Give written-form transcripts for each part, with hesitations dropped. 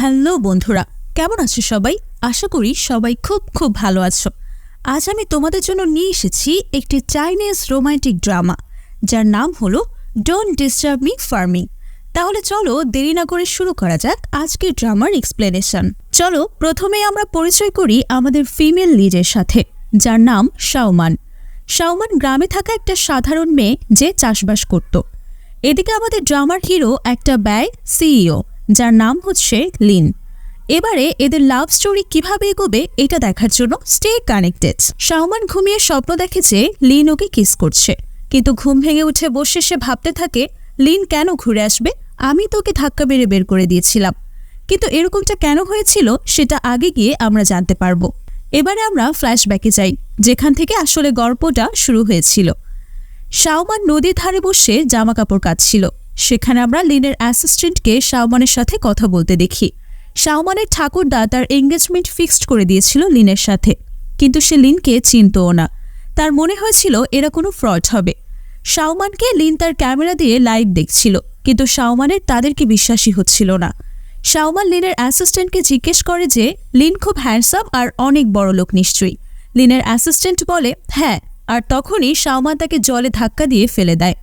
Hello বন্ধুরা, কেমন আছো সবাই? আশা করি সবাই খুব খুব ভালো আছো। আজ আমি তোমাদের জন্য নিয়ে এসেছি একটি চাইনিজ রোমান্টিক ড্রামা, যার নাম হলো ডোন্ট ডিস্টার্ব মি ফার্মিং। তাহলে চলো দেরি না করে শুরু করা যাক আজকের ড্রামার এক্সপ্লেনেশন। চলো প্রথমে আমরা পরিচয় করি আমাদের ফিমেল লিডের সাথে, যার নাম শাওমান। শাওমান গ্রামে থাকা একটা সাধারণ মেয়ে যে চাষবাস করত। এদিকে আমাদের ড্রামার হিরো একটা ব্যয় সিইও, যার নাম হচ্ছে লিন। এবারে এদের লাভ স্টোরি কিভাবে এগোবে এটা দেখার জন্য স্টে কানেক্টেড। শাওমান ঘুমিয়ে স্বপ্ন দেখে যে লিন ওকে কিস করছে, কিন্তু ঘুম ভেঙে উঠে বসে সে ভাবতে থাকে লিন কেন ঘুরে আসবে, আমি তোকে ধাক্কা মেরে বের করে দিয়েছিলাম। কিন্তু এরকমটা কেন হয়েছিল সেটা আগে গিয়ে আমরা জানতে পারবো। এবারে আমরা ফ্ল্যাশব্যাকে যাই, যেখান থেকে আসলে গল্পটা শুরু হয়েছিল। শাওমান নদীর ধারে বসে জামা কাপড় কাচছিল। সেখানে আমরা লিনের অ্যাসিস্ট্যান্টকে শাওমানের সাথে কথা বলতে দেখি। শাওমানের ঠাকুরদা তার এঙ্গেজমেন্ট ফিক্সড করে দিয়েছিল লিনের সাথে, কিন্তু সে লিনকে চিনতও না। তার মনে হয়েছিল এরা কোনো ফ্রড হবে। শাওমানকে লিন তার ক্যামেরা দিয়ে লাইভ দেখছিল, কিন্তু শাওমানের তাদেরকে বিশ্বাসই হচ্ছিল না। শাওমান লিনের অ্যাসিস্ট্যান্টকে জিজ্ঞেস করে যে লিন খুব হ্যান্ডসাম আর অনেক বড় লোক নিশ্চয়ই। লিনের অ্যাসিস্ট্যান্ট বলে হ্যাঁ, আর তখনই শাওমান তাকে জলে ধাক্কা দিয়ে ফেলে দেয়।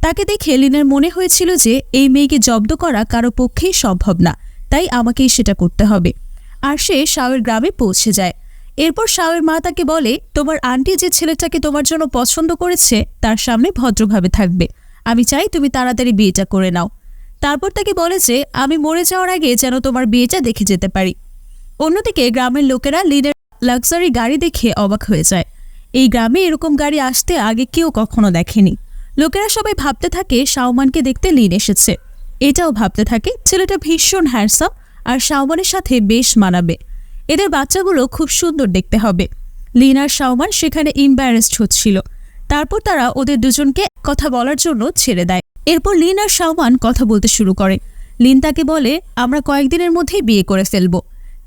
তাকে দেখে লিনের মনে হয়েছিল যে এই মেয়েকে জব্দ করা কারো পক্ষেই সম্ভব না, তাই আমাকেই সেটা করতে হবে। আর সে শাওয়ের গ্রামে পৌঁছে যায়। এরপর শাওয়ের মা তাকে বলে তোমার আন্টি যে ছেলেটাকে তোমার জন্য পছন্দ করেছে তার সামনে ভদ্রভাবে থাকবে, আমি চাই তুমি তাড়াতাড়ি বিয়েটা করে নাও। তারপর তাকে বলে যে আমি মরে যাওয়ার আগে যেন তোমার বিয়েটা দেখে যেতে পারি। অন্যদিকে গ্রামের লোকেরা লিনের লাক্সারি গাড়ি দেখে অবাক হয়ে যায়। এই গ্রামে এরকম গাড়ি আসতে আগে কেউ কখনো দেখেনি। লোকেরা সবাই ভাবতে থাকে শাওমানকে দেখতে লিন এসেছে। এটাও ভাবতে থাকে ছেলেটা ভীষণ হ্যান্ডসাম আর শাওমানের সাথে বেশ মানাবে। এদের বাচ্চাগুলো খুব সুন্দর দেখতে হবে। লিন আর শাওমান সেখানে ইম্বারেসড হচ্ছিল। তারপর তারা ওদের দুজনকে কথা বলার জন্য ছেড়ে দেয়। এরপর লিন আর শাওমান কথা বলতে শুরু করে। লিন তাকে বলে আমরা কয়েকদিনের মধ্যেই বিয়ে করে ফেলবো।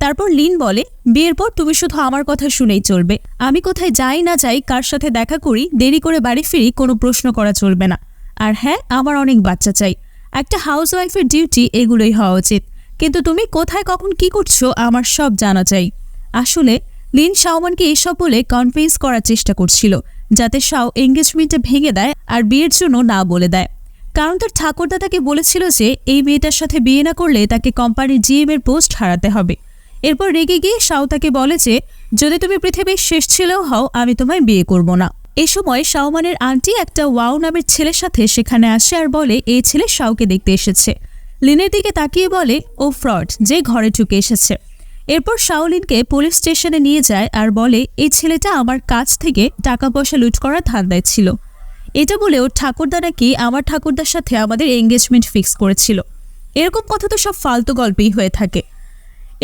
তারপর লিন বলে বিয়ের পর তুমি শুধু আমার কথা শুনেই চলবে, আমি কোথায় যাই না যাই, কার সাথে দেখা করি, দেরি করে বাড়ি ফিরি, কোনো প্রশ্ন করা চলবে না। আর হ্যাঁ, আমার অনেক বাচ্চা চাই। একটা হাউসওয়াইফের ডিউটি এগুলোই হওয়া উচিত, কিন্তু তুমি কোথায় কখন কি করছো আমার সব জানা চাই। আসলে লিন শাওমানকে এসব বলে কনভিন্স করার চেষ্টা করছিল, যাতে শাও এঙ্গেজমেন্টটা ভেঙে দেয় আর বিয়ের জন্য না বলে দেয়। কারণ তার ঠাকুরদা তাকে বলেছিল যে এই মেয়েটার সাথে বিয়ে না করলে তাকে কোম্পানির জিএম এর পোস্ট হারাতে হবে। এরপর রেগে গিয়ে শাও তাকে বলে যে যদি তুমি পৃথিবীর শেষ ছেলেও হও আমি তোমায় বিয়ে করব না। এই সময় শাওমানের আন্টি একটা ওয়াও নামের ছেলের সাথে সেখানে আসে আর বলে এই ছেলে শাওকে দেখতে এসেছে। লিনের দিকে তাকিয়ে বলে ও ফ্রড, যে ঘরে ঢুকে এসেছে। এরপর শাও লিনকে পুলিশ স্টেশনে নিয়ে যায় আর বলে এই ছেলেটা আমার কাছ থেকে টাকা পয়সা লুট করার ধান্দায় ছিল। এটা বলে ওর ঠাকুরদা নাকি আমার ঠাকুরদার সাথে আমাদের এঙ্গেজমেন্ট ফিক্স করেছিল। এরকম কথা তো সব ফালতু গল্পই হয়ে থাকে।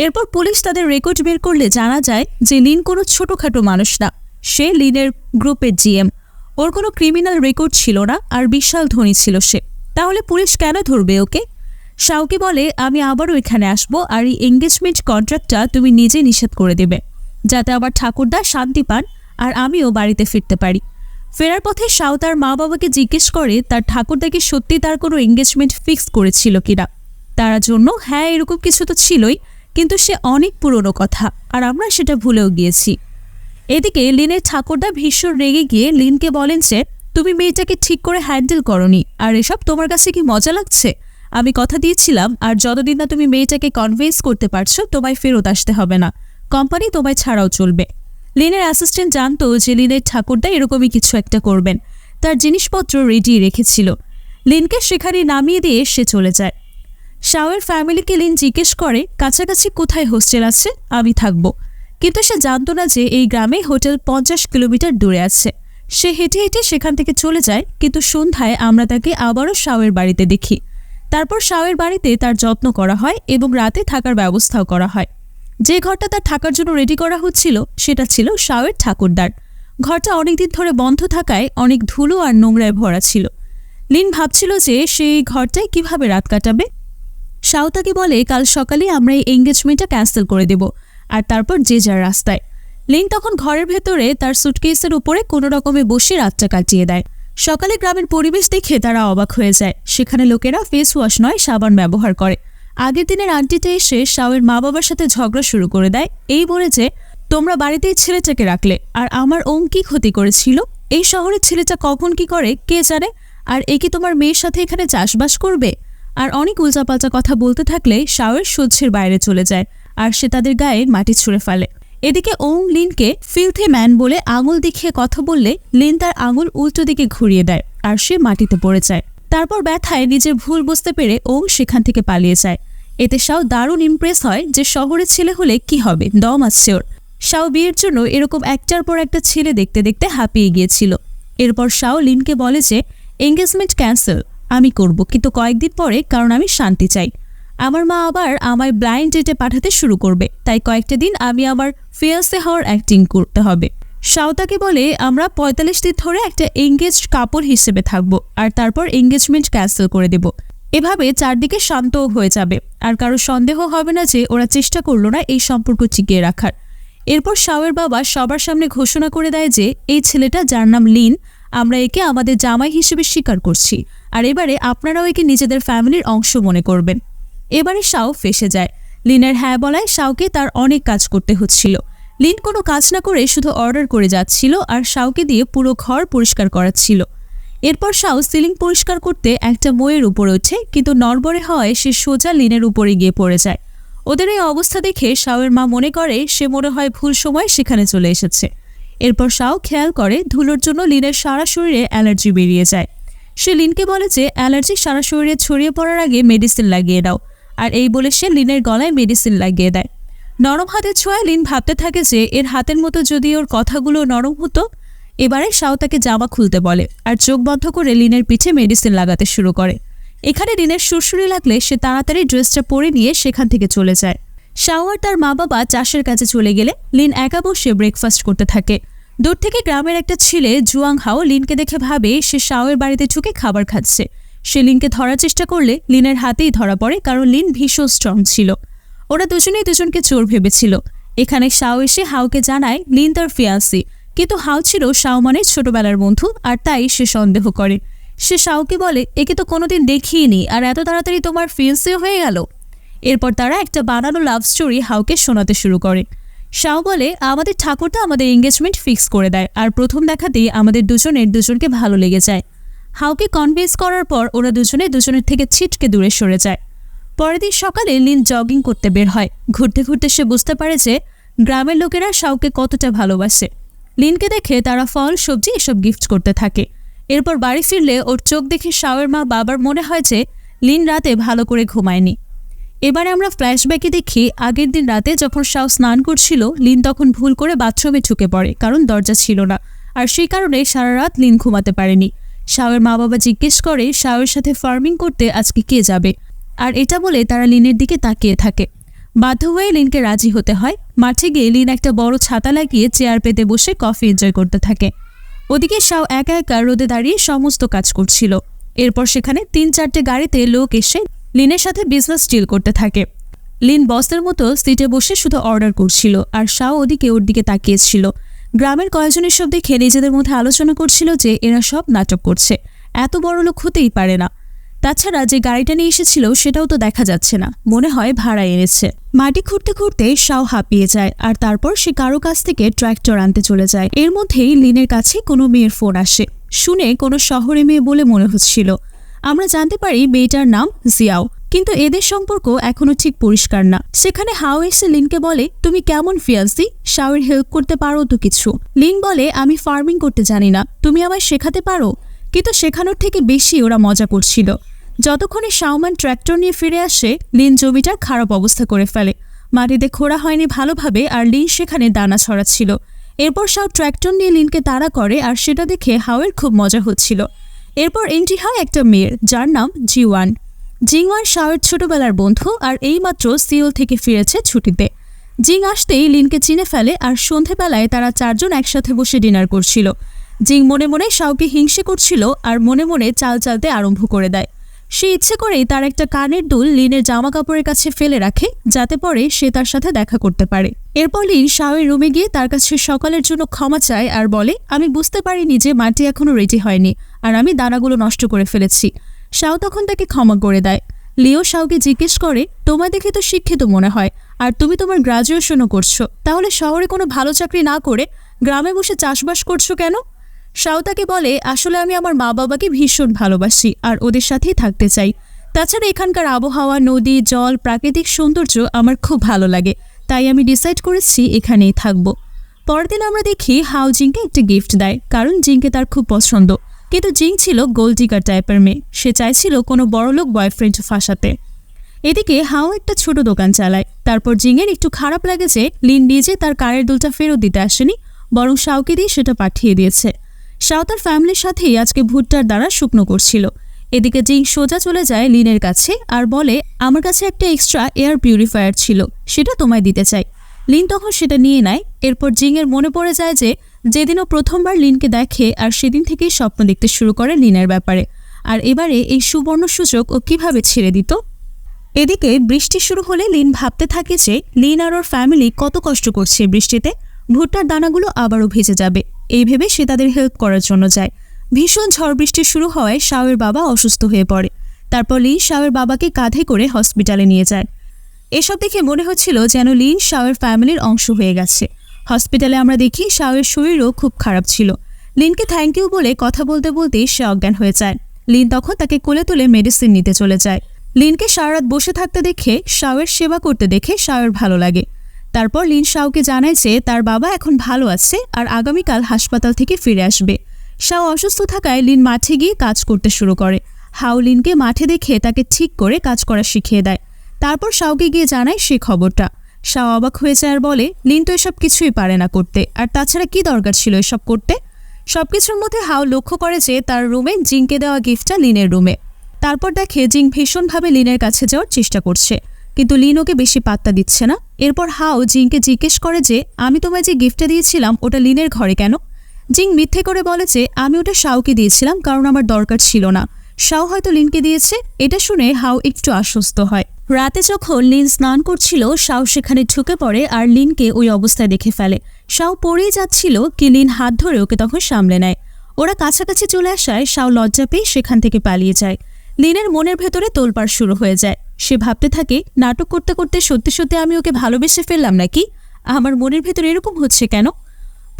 এরপর পুলিশ তাদের রেকর্ড বের করলে জানা যায় যে লিন কোনো ছোটোখাটো মানুষ না, সে লিনের গ্রুপের জিএম। ওর কোনো ক্রিমিনাল রেকর্ড ছিল না আর বিশাল ধনী ছিল সে। তাহলে পুলিশ কেন ধরবে ওকে? শাওকে বলে আমি আবারও এখানে আসবো আর এই এঙ্গেজমেন্ট কন্ট্রাক্টটা তুমি নিজে নিষেধ করে দেবে, যাতে আমার ঠাকুরদা শান্তি পান আর আমিও বাড়িতে ফিরতে পারি। ফেরার পথে শাও তার মা বাবাকে জিজ্ঞেস করে তার ঠাকুরদাকে সত্যি তার কোনো এঙ্গেজমেন্ট ফিক্স করেছিল কিনা। তার জন্য হ্যাঁ এরকম কিছু তো ছিলই, কিন্তু সে অনেক পুরনো কথা আর আমরা সেটা ভুলেও গিয়েছি। এদিকে লিনের ঠাকুরদা ভীষণ রেগে গিয়ে লিনকে বলেন যে তুমি মেয়েটাকে ঠিক করে হ্যান্ডেল করনি, আর এসব তোমার কাছে কি মজা লাগছে? আমি কথা দিয়েছিলাম আর যতদিন না তুমি মেয়েটাকে কনভিন্স করতে পারছো তোমায় ফেরত আসতে হবে না, কোম্পানি তোমায় ছাড়াও চলবে। লিনের অ্যাসিস্ট্যান্ট জানতো যে লিনের ঠাকুরদা এরকমই কিছু একটা করবেন, তার জিনিসপত্র রেডি রেখেছিল। লিনকে সেখানে নামিয়ে দিয়ে সে চলে যায়। শাওয়ের ফ্যামিলিকে লিন জিজ্ঞেস করে কাছাকাছি কোথায় হোস্টেল আছে আমি থাকবো, কিন্তু সে জানতো না যে এই গ্রামে হোটেল 50 কিলোমিটার দূরে আছে। সে হেঁটে হেঁটে সেখান থেকে চলে যায়, কিন্তু সন্ধ্যায় আমরা তাকে আবারও শাওয়ের বাড়িতে দেখি। তারপর শাওয়ের বাড়িতে তার যত্ন করা হয় এবং রাতে থাকার ব্যবস্থাও করা হয়। যে ঘরটা তার থাকার জন্য রেডি করা হচ্ছিল সেটা ছিল শাওয়ের ঠাকুরদার। ঘরটা অনেকদিন ধরে বন্ধ থাকায় অনেক ধুলো আর নোংরায় ভরা ছিল। লিন ভাবছিল যে সেই ঘরটায় কিভাবে রাত কাটাবে। শাও তাকে বলে কাল সকালে আমরা এই এঙ্গেজমেন্টটা ক্যান্সেল করে দেব, আর তারপর যে যার রাস্তায়। লিন তখন ঘরের ভেতরে তার সুটকেসের উপরে কোনো রকমে বসে রাতটা কাটিয়ে দেয়। সকালে গ্রামের পরিবেশ দেখে তারা অবাক হয়ে যায়। সেখানে লোকেরা ফেস ওয়াশ নয় সাবান ব্যবহার করে, আগের দিনের আন্টিটা এসে শাওয়ের মা বাবার সাথে ঝগড়া শুরু করে দেয়, এই বলে যে তোমরা বাড়িতেই ছেলেটাকে রাখলে, আর আমার ওম কি ক্ষতি করেছিল, এই শহরের ছেলেটা কখন কি করে কে জানে, আর এ কি তোমার মেয়ের সাথে এখানে চাষবাস করবে। আর অনেক উল্টাপাল্টা কথা বলতে থাকলে শাওয়ের সহ্যের বাইরে চলে যায় আর সে তাদের গায়ে মাটি ছুঁড়ে ফেলে। এদিকে ওং লিনকে ফিলথি ম্যান বলে আঙুল দেখিয়ে কথা বললে লিন তার আঙুল উল্টো দিকে ঘুরিয়ে দেয় আর সে মাটিতে পড়ে যায়। তারপর ব্যথায় নিজের ভুল বুঝতে পেরে ওং সেখান থেকে পালিয়ে যায়। এতে শাও দারুণ ইমপ্রেস হয় যে শহরের ছেলে হলে কি হবে, দম আছে ওর। শাও বিয়ের জন্য এরকম একটার পর একটা ছেলে দেখতে দেখতে হাঁপিয়ে গিয়েছিল। এরপর শাও লিনকে বলে যে এঙ্গেজমেন্ট ক্যান্সেল আমি করব, কিন্তু কয়েকদিন পরে, কারণ আমি শান্তি চাই। আমার মা আবার আমায় ব্লাইন্ড ডেটে পাঠাতে শুরু করবে, তাই কয়েকটা দিন আমি আমার ফিয়ান্সে হওয়ার অ্যাক্টিং করতে হবে। শাও তাকে বলে আমরা ৪৫ দিন ধরে একটা এঙ্গেজড কাপড় হিসেবে থাকবো আর তারপর এঙ্গেজমেন্ট ক্যান্সেল করে দেব। এভাবে চারদিকে শান্তও হয়ে যাবে আর কারো সন্দেহ হবে না যে ওরা চেষ্টা করলো না এই সম্পর্ক টিকিয়ে রাখার। এরপর শাওয়ের বাবা সবার সামনে ঘোষণা করে দেয় যে এই ছেলেটা, যার নাম লিন, আমরা একে আমাদের জামাই হিসেবে স্বীকার করছি আর এবারে আপনারাও একে নিজেদের ফ্যামিলির অংশ মনে করবেন। এবারে শাও ফেসে যায়। লিনের হ্যাঁ বলায় শাওকে তার অনেক কাজ করতে হচ্ছিল। লিন কোনো কাজ না করে শুধু অর্ডার করে যাচ্ছিল আর শাওকে দিয়ে পুরো ঘর পরিষ্কার করাচ্ছিল। এরপর শাও সিলিং পরিষ্কার করতে একটা ময়ের উপরে ওঠে, কিন্তু নড়বড়ে হওয়ায় সে সোজা লিনের উপরে গিয়ে পড়ে যায়। ওদের এই অবস্থা দেখে শাওয়ের মা মনে করে সে মনে হয় ভুল সময় সেখানে চলে এসেছে। এরপর শাও খেয়াল করে ধুলোর জন্য লিনের সারা শরীরে অ্যালার্জি বেরিয়ে যায়। সে লিনকে বলে যে অ্যালার্জি সারা শরীরে ছড়িয়ে পড়ার আগে মেডিসিন লাগিয়ে দাও, আর এই বলে সে লিনের গলায় মেডিসিন লাগিয়ে দেয়। নরম হাতের ছোঁয়ায় লিন ভাবতে থাকে যে এর হাতের মতো যদি ওর কথাগুলো নরম হতো। এবারে শাও তাকে জামা খুলতে বলে আর চোখ বন্ধ করে লিনের পিঠে মেডিসিন লাগাতে শুরু করে। এখানে লিনের সুরসুরি লাগলে সে তাড়াতাড়ি ড্রেসটা পরে নিয়ে সেখান থেকে চলে যায়। শাও আর তার মা বাবা চাষের কাছে চলে গেলে লিন একা বসে ব্রেকফাস্ট করতে থাকে। দূর থেকে গ্রামের একটা ছেলে জুয়াং হাও লিনকে দেখে ভাবে সে শাওয়ের বাড়িতে ঢুকে খাবার খাচ্ছে। সে লিনকে ধরার চেষ্টা করলে লিনের হাতেই ধরা পড়ে, কারণ লিন ভীষণ স্ট্রং ছিল। ওরা দুজনেই দুজনকে চোর ভেবেছিল। এখানে শাও এসে হাওকে জানায় লিন তার ফিয়ান্সি, কিন্তু হাও ছিল শাও মানে ছোটবেলার বন্ধু আর তাই সে সন্দেহ করে। সে শাওকে বলে একে তো কোনোদিন দেখিনি আর এত তাড়াতাড়ি তোমার ফিয়ান্সিও হয়ে গেল। এরপর তারা একটা বানানো লাভ স্টোরি হাওকে শোনাতে শুরু করে। শাও বলে আমাদের ঠাকুরটা আমাদের এঙ্গেজমেন্ট ফিক্স করে দেয় আর প্রথম দেখাতেই আমাদের দুজনকে ভালো লেগে যায়। হাওকে কনভিন্স করার পর ওরা দুজনের থেকে ছিটকে দূরে সরে যায়। পরের দিন সকালে লিন জগিং করতে বের হয়। ঘুরতে ঘুরতে সে বুঝতে পারে যে গ্রামের লোকেরা শাওকে কতটা ভালোবাসে। লিনকে দেখে তারা ফল সবজি এসব গিফট করতে থাকে। এরপর বাড়ি ফিরলে ওর চোখ দেখে শাওয়ের মা বাবার মনে হয় যে লিন রাতে ভালো করে ঘুমায়নি। এবারে আমরা ফ্ল্যাশব্যাকে দেখি আগের দিন রাতে যখন শাও স্নান করছিল লিন তখন ভুল করে বাথরুমে ঢুকে পড়ে, কারণ দরজা ছিল না, আর সেই কারণে সারা রাত লিন ঘুমাতে পারেনি। শাওয়ের মা বাবা জিজ্ঞেস করে শাওয়ের সাথে ফার্মিং করতে আজকে কে যাবে, আর এটা বলে তারা লিনের দিকে তাকিয়ে থাকে। বাধ্য হয়ে লিনকে রাজি হতে হয়। মাঠে গিয়ে লিন একটা বড় ছাতা লাগিয়ে চেয়ার পেতে বসে কফি এনজয় করতে থাকে। ওদিকে শাও একা একা রোদে দাঁড়িয়ে সমস্ত কাজ করছিল। এরপর সেখানে ৩-৪টে গাড়িতে লোক এসে লিনের সাথে বিজনেস ডিল করতে থাকে। লিন বসের মতো সিটে বসে শুধু অর্ডার করছিল আর শাও ওর দিকে তাকিয়েছিল। গ্রামের কয়েকজন এসব দেখে নিজেদের মধ্যে আলোচনা করছিল যে এরা সব নাটক করছে, এত বড় লোক হতেই পারে না। তাছাড়া যে গাড়িটা নিয়ে এসেছিল সেটাও তো দেখা যাচ্ছে না, মনে হয় ভাড়া এনেছে। মাটি খুঁড়তে খুঁড়তে শাও হাঁপিয়ে যায় আর তারপর সে কারো কাছ থেকে ট্র্যাক্টর আনতে চলে যায়। এর মধ্যেই লিনের কাছে কোনো মেয়ের ফোন আসে। শুনে কোনো শহরে মেয়ে বলে মনে হচ্ছিল। আমরা জানতে পারি মেয়েটার নাম জিয়াও, কিন্তু এদের সম্পর্ক এখনো ঠিক পরিষ্কার না। সেখানে হাও এসে লিনকে বলে তুমি কেমন ফিয়ান্সি, শাওয়ের হেল্প করতে পারো তো কিছু। লিন বলে আমি ফার্মিং করতে জানি না, তুমি আমায় শেখাতে পারো। কিন্তু শেখানোর থেকে বেশি ওরা মজা করছিল। যতক্ষণে শাওমান ট্র্যাক্টর নিয়ে ফিরে আসে লিন জমিটার খারাপ অবস্থা করে ফেলে। মাটিতে খোঁড়া হয়নি ভালোভাবে আর লিন সেখানে দানা ছড়াচ্ছিল। এরপর শাও ট্র্যাক্টর নিয়ে লিনকে তাড়া করে আর সেটা দেখে হাওয়ের খুব মজা হচ্ছিল। এরপর এন্ট্রি হয় একটা মেয়ের, যার নাম জিওয়ান। জিংওয়ান শাওয়ের ছোটবেলার বন্ধু আর এইমাত্র সিওল থেকে ফিরেছে ছুটিতে। জিং আসতেই লিনকে চিনে ফেলে আর সন্ধেবেলায় তারা চারজন একসাথে বসে ডিনার করছিল। জিং মনে মনে শাওকে হিংসে করছিল আর মনে মনে চাল চালতে আরম্ভ করে দেয়। সে ইচ্ছে করেই তার একটা কানের দুল লিনের জামা কাপড়ের কাছে ফেলে রাখে, যাতে পরে সে তার সাথে দেখা করতে পারে। এরপর লিন শাওয়ের রুমে গিয়ে তার কাছে সকালের জন্য ক্ষমা চায় আর বলে আমি বুঝতে পারিনি যে মাটি এখনো রেডি হয়নি আর আমি দানাগুলো নষ্ট করে ফেলেছি। শাও তখন তাকে ক্ষমা করে দেয়। লিও শাওকে জিজ্ঞেস করে, তোমায় দেখে তো শিক্ষিত মনে হয়, আর তুমি তোমার গ্রাজুয়েশনও করছো, তাহলে শহরে কোনো ভালো চাকরি না করে গ্রামে বসে চাষবাস করছো কেন? শাও তাকে বলে, আসলে আমি আমার মা বাবাকে ভীষণ ভালোবাসি আর ওদের সাথেই থাকতে চাই। তাছাড়া এখানকার আবহাওয়া, নদী, জল, প্রাকৃতিক সৌন্দর্য আমার খুব ভালো লাগে, তাই আমি ডিসাইড করেছি এখানেই থাকবো। পরের দিন আমরা দেখি হাও জিংকে একটা গিফট দেয়, কারণ জিংকে তার খুব পছন্দ। কিন্তু জিং ছিল গোল্ড ডিগার টাইপের মেয়ে, সে চাইছিল কোনো বড়লোক বয়ফ্রেন্ড ফাঁসাতে। এদিকে হাও একটা ছোট দোকান চালায়। তারপর জিংয়ের একটু খারাপ লাগে যে লিন নিজে তার কারের দুলটা ফেরত দিতে আসেনি, বরং শাওকে দিয়ে সেটা পাঠিয়ে দিয়েছে। শাও তার ফ্যামিলির সাথেই আজকে ভুট্টার দ্বারা শুকনো করছিল। এদিকে জিং সোজা চলে যায় লিনের কাছে আর বলে, আমার কাছে একটা এক্সট্রা এয়ার পিউরিফায়ার ছিল, সেটা তোমায় দিতে চাই। লিন তখন সেটা নিয়ে নেয়। এরপর জিংয়ের মনে পড়ে যায় যে যেদিনও প্রথমবার লিনকে দেখে, আর সেদিন থেকেই স্বপ্ন দেখতে শুরু করে লিনের ব্যাপারে। আর এবারে এই সুবর্ণ সুযোগ ও কিভাবে ছেড়ে দিত। এদিকে বৃষ্টি শুরু হলে লিন ভাবতে থাকে যে লিন আর ওর ফ্যামিলি কত কষ্ট করছে বৃষ্টিতে, ভুট্টার দানাগুলো আবারও ভেজে যাবে। এই ভেবে সে তাদের হেল্প করার জন্য যায়। ভীষণ ঝড় বৃষ্টি শুরু হওয়ায় শাওয়ের বাবা অসুস্থ হয়ে পড়ে। তারপর লিন শাওয়ের বাবাকে কাঁধে করে হসপিটালে নিয়ে যায়। এসব দেখে মনে হচ্ছিল যেন লিন শাওয়ের ফ্যামিলির অংশ হয়ে গেছে। হসপিটালে আমরা দেখি শাওয়ের শরীরও খুব খারাপ ছিল। লিনকে থ্যাংক ইউ বলে কথা বলতে বলতেই সে অজ্ঞান হয়ে যায়। লিন তখন তাকে কোলে তুলে মেডিসিন নিতে চলে যায়। লিনকে সারা রাত বসে থাকতে দেখে, শাওয়ের সেবা করতে দেখে শাওয়ের ভালো লাগে। তারপর লিন শাওকে জানায় যে তার বাবা এখন ভালো আছে আর আগামীকাল হাসপাতাল থেকে ফিরে আসবে। শাও অসুস্থ থাকায় লিন মাঠে গিয়ে কাজ করতে শুরু করে। হাও লিনকে মাঠে দেখে তাকে ঠিক করে কাজ করা শিখিয়ে দেয়। তারপর শাওকে গিয়ে জানায় সে খবরটা। শাও অবাক হয়ে যায় আর বলে, লিন তো এসব কিছুই পারে না করতে, আর তাছাড়া কি দরকার ছিল এসব করতে। সবকিছুর মধ্যে হাও লক্ষ্য করে যে তার রুমে জিংকে দেওয়া গিফটটা লিনের রুমে। তারপর দেখে জিং ভীষণভাবে লিনের কাছে যাওয়ার চেষ্টা করছে, কিন্তু লিন ওকে বেশি পাত্তা দিচ্ছে না। এরপর হাও জিংকে জিজ্ঞেস করে যে আমি তোমায় যে গিফটটা দিয়েছিলাম ওটা লিনের ঘরে কেন? জিং মিথ্যে করে বলে যে আমি ওটা শাওকে দিয়েছিলাম, কারণ আমার দরকার ছিল না, শাও হয়তো লিনকে দিয়েছে। এটা শুনে হাও একটু আশ্বস্ত হয়। রাতে যখন লিন স্নান করছিল, শাও সেখানে ঢুকে পড়ে আর লিনকে ওই অবস্থায় দেখে ফেলে। শাও পড়েই যাচ্ছিল কি লিন হাত ধরে ওকে তখন সামলে নেয়। ওরা কাছাকাছি চলে আসায় শাও লজ্জা পেয়ে সেখান থেকে পালিয়ে যায়। লিনের মনের ভেতরে তোলপাড় শুরু হয়ে যায়। সে ভাবতে থাকে, নাটক করতে করতে সত্যি সত্যি আমি ওকে ভালোবেসে ফেললাম নাকি? আমার মনের ভেতরে এরকম হচ্ছে কেন?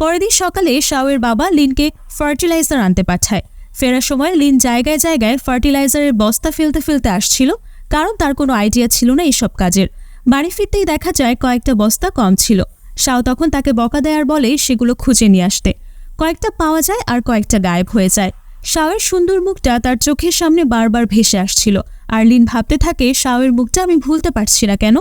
পরের দিন সকালে শাওয়ের বাবা লিনকে ফার্টিলাইজার আনতে পাঠায়। ফেরার সময় লিন জায়গায় জায়গায় ফার্টিলাইজারের বস্তা ফেলতে ফেলতে আসছিল, কারণ তার কোনো আইডিয়া ছিল না এইসব কাজের। বাড়ি ফিরতেই দেখা যায় কয়েকটা বস্তা কম ছিল। শাও তখন তাকে বকা দেয় আর বলে সেগুলো খুঁজে নিয়ে আসতে। কয়েকটা পাওয়া যায় আর কয়েকটা গায়েব হয়ে যায়। শাওয়ের সুন্দর মুখটা তার চোখের সামনে বারবার ভেসে আসছিল, আর লিন ভাবতে থাকে শাওয়ের মুখটা আমি ভুলতে পারছি না কেন।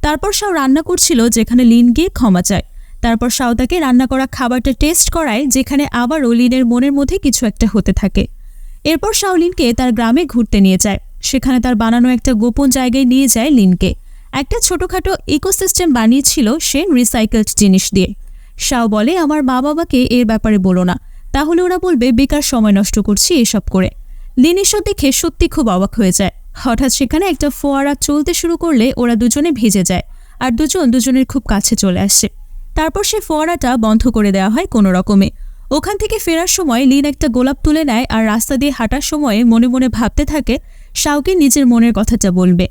তারপর শাও রান্না করছিল যেখানে লিন গিয়ে ক্ষমা চায়। তারপর শাও তাকে রান্না করা খাবারটা টেস্ট করায়, যেখানে আবারও লিনের মনের মধ্যে কিছু একটা হতে থাকে। এরপর শাও লিনকে তার গ্রামে ঘুরতে নিয়ে যায়। সেখানে তার বানানো একটা গোপন জায়গায় নিয়ে যায় লিনকে। একটা ছোটোখাটো ইকোসিস্টেম বানিয়েছিল সে রিসাইকেলড জিনিস দিয়ে। শাও বলে, আমার মা বাবাকে এর ব্যাপারে বলো না, তাহলে ওরা বলবে বেকার সময় নষ্ট করছি এসব করে। লিন এসব দেখে সত্যি খুব অবাক হয়ে যায়। হঠাৎ সেখানে একটা ফোয়ারা চলতে শুরু করলে ওরা দুজনে ভিজে যায়, আর দুজনের খুব কাছে চলে আসে। তারপর সে ফোয়ারাটা বন্ধ করে দেওয়া হয় কোনো রকমে। ওখান থেকে ফেরার সময় লিন একটা গোলাপ তুলে নেয় আর রাস্তা দিয়ে হাঁটার সময় মনে মনে ভাবতে থাকে শাওকে নিজের মনের কথাটা বলবে।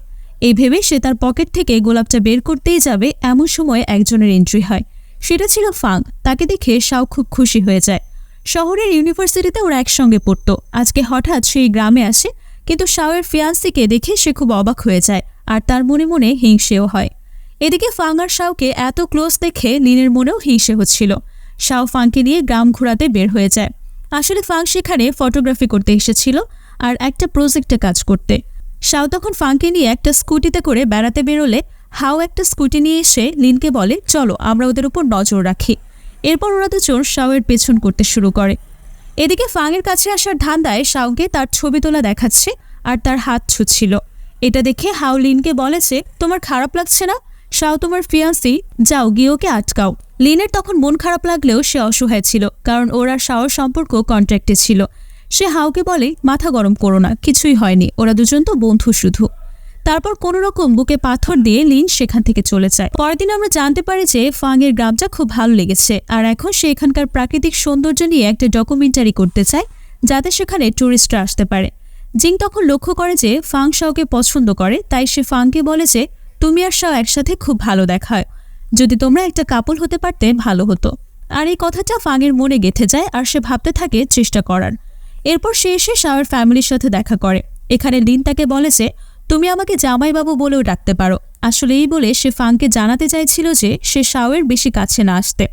এই ভেবে সে তার পকেট থেকে গোলাপটা বের করতেই যাবে, এমন সময় একজনের এন্ট্রি হয়। সেটা ছিল ফাং। তাকে দেখে শাও খুব খুশি হয়ে যায়। শহরের ইউনিভার্সিটিতে ওরা একসঙ্গে পড়তো। আজকে হঠাৎ সেই গ্রামে আসে, কিন্তু শাওয়ের ফিয়ান্সিকে দেখে সে খুব অবাক হয়ে যায়, আর তার মনে মনে হিংসেও হয়। এদিকে ফাং আর শাওকে এত ক্লোজ দেখে লিনের মনেও হিংসে হচ্ছিল। শাও ফাংকে নিয়ে গ্রাম ঘোরাতে বের হয়ে যায়। আসলে ফাং সেখানে ফটোগ্রাফি করতে এসেছিল আর একটা প্রজেক্টে কাজ করতে। শাও তখন ফাংকে নিয়ে একটা স্কুটিতে করে বেড়াতে বেরোলে হাও একটা স্কুটি নিয়ে এসে লিনকে বলে, চলো আমরা ওদের উপর নজর রাখি। এরপর ওরা দুজন শাওয়ের পেছন করতে শুরু করে। এদিকে ফাংয়ের কাছে আসার ধান্দায় শাওকে তার ছবি তোলা দেখাচ্ছে আর তার হাত ছুঁচ্ছিল। এটা দেখে হাও লিনকে বলেছে, তোমার খারাপ লাগছে না? শাও তোমার ফিয়ান্সি, যাও গিয়ে ওকে আটকাও। লিনের তখন মন খারাপ লাগলেও সে অসহায় ছিল, কারণ ওরা শাওর সম্পর্ক কন্ট্রাক্টে ছিল। সে হাওকে বলে, মাথা গরম করো না, কিছুই হয়নি, ওরা দুজন তো বন্ধু শুধু। তারপর কোনো রকম বুকে পাথর দিয়ে লিন সেখান থেকে চলে যায়। পরের দিন আমরা জানতে পারি যে ফাংয়ের গ্রামটা খুব ভালো লেগেছে, আর এখন সে এখানকার প্রাকৃতিক সৌন্দর্য নিয়ে একটা ডকুমেন্টারি করতে চায়, যাতে সেখানে ট্যুরিস্টরা আসতে পারে। জিং তখন লক্ষ্য করে যে ফাং শাওকে পছন্দ করে, তাই সে ফাংকে বলে যে তুমি আর শাও একসাথে খুব ভালো দেখায়, যদি তোমরা একটা কাপল হতে পারতে ভালো হতো। আর এই কথাটা ফাংয়ের মনে গেঁথে যায় আর সে ভাবতে থাকে চেষ্টা করার। এরপর সে এসে শাওয়ের ফ্যামিলির সাথে দেখা করে। এখানে লিন তাকে বলে যে তুমি আমাকে জামাইবাবু বলেও ডাকতে পারো। আসলে এই বলে সে ফাংকে জানাতে চাইছিল যে সে শাওয়ের বেশি কাছে না আসতে।